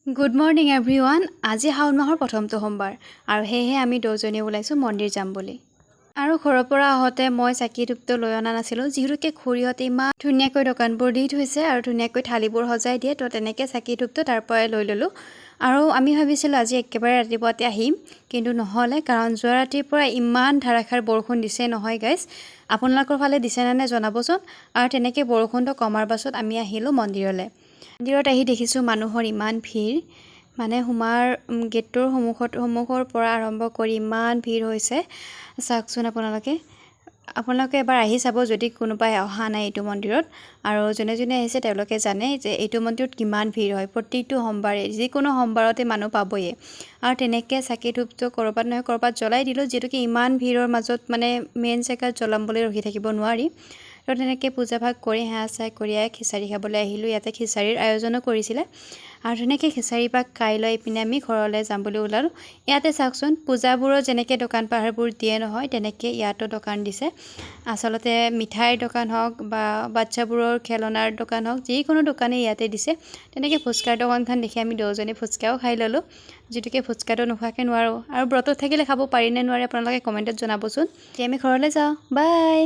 Good morning everyone. আজি শাওণ মাহৰ প্ৰথমটো সোমবাৰ আৰু সেয়েহে আমি দুজনী ওলাইছোঁ মন্দিৰ যাম বুলি। আৰু ঘৰৰ পৰা আহোঁতে মই চাকি ধূপটো লৈ অনা নাছিলোঁ, যিহেতুকে খুৰীহঁতে ইমান ধুনীয়াকৈ দোকানবোৰ দি থৈছে আৰু ধুনীয়াকৈ থালিবোৰ সজাই দিয়ে, তো তেনেকৈ চাকি ধূপটো তাৰ পৰাই লৈ ল'লোঁ। আৰু আমি ভাবিছিলোঁ আজি একেবাৰে ৰাতিপুৱাতে আহিম, কিন্তু নহ'লে, কাৰণ যোৱা ৰাতিৰ পৰা ইমান ধাৰাসাৰ বৰষুণ দিছে নহয় গাইজ। আপোনালোকৰ ফালে দিছেনে নাই জনাবচোন। আৰু তেনেকৈ বৰষুণটো কমাৰ পাছত আমি আহিলোঁ মন্দিৰলৈ। মন্দিৰত আহি দেখিছোঁ মানুহৰ ইমান ভিৰ, মানে গেটটোৰ সন্মুখৰ পৰা আৰম্ভ কৰি ইমান ভিৰ হৈছে। চাওকচোন আপোনালোকে এবাৰ আহি চাব যদি কোনোবাই অহা নাই এইটো মন্দিৰত। আৰু যোনে যোনে আহিছে তেওঁলোকে জানে যে এইটো মন্দিৰত কিমান ভিৰ হয়। প্ৰতিটো সোমবাৰে, যিকোনো সোমবাৰতে মানুহ পাবয়ে। আৰু তেনেকৈ চাকি ধূপটো ক'ৰবাত নহয় ক'ৰবাত জ্বলাই দিলোঁ, যিহেতুকে ইমান ভিৰৰ মাজত মানে মেইন জেগাত জ্বলাম বুলি ৰখি থাকিব নোৱাৰি। তো তেনেকৈ পূজা ভাগ কৰি সেৱা চেৱা কৰি খিচাৰি খাবলৈ আহিলোঁ। ইয়াতে খিচাৰিৰ আয়োজনো কৰিছিলে আৰু ধুনীয়াকৈ খিচাৰি ভাগ খাই লৈ পিনে আমি ঘৰলৈ যাম বুলি ওলালোঁ। ইয়াতে চাওকচোন, পূজাবোৰত যেনেকৈ দোকান পাহাৰবোৰ দিয়ে নহয়, তেনেকৈ ইয়াতো দোকান দিছে। আচলতে মিঠাইৰ দোকান হওক বা বাচ্চাবোৰৰ খেলনাৰ দোকান হওক, যিকোনো দোকানেই ইয়াতে দিছে। তেনেকৈ ফুচকাৰ দোকানখন দেখি আমি দুজনী ফুচকাও খাই ল'লোঁ, যিটোকে ফুচকাটো নোখোৱাকৈ নোৱাৰোঁ। আৰু ব্ৰতত থাকিলে খাব পাৰি নে নোৱাৰে আপোনালোকে কমেণ্টত জনাবচোন। এতিয়া আমি ঘৰলৈ যাওঁ, বাই।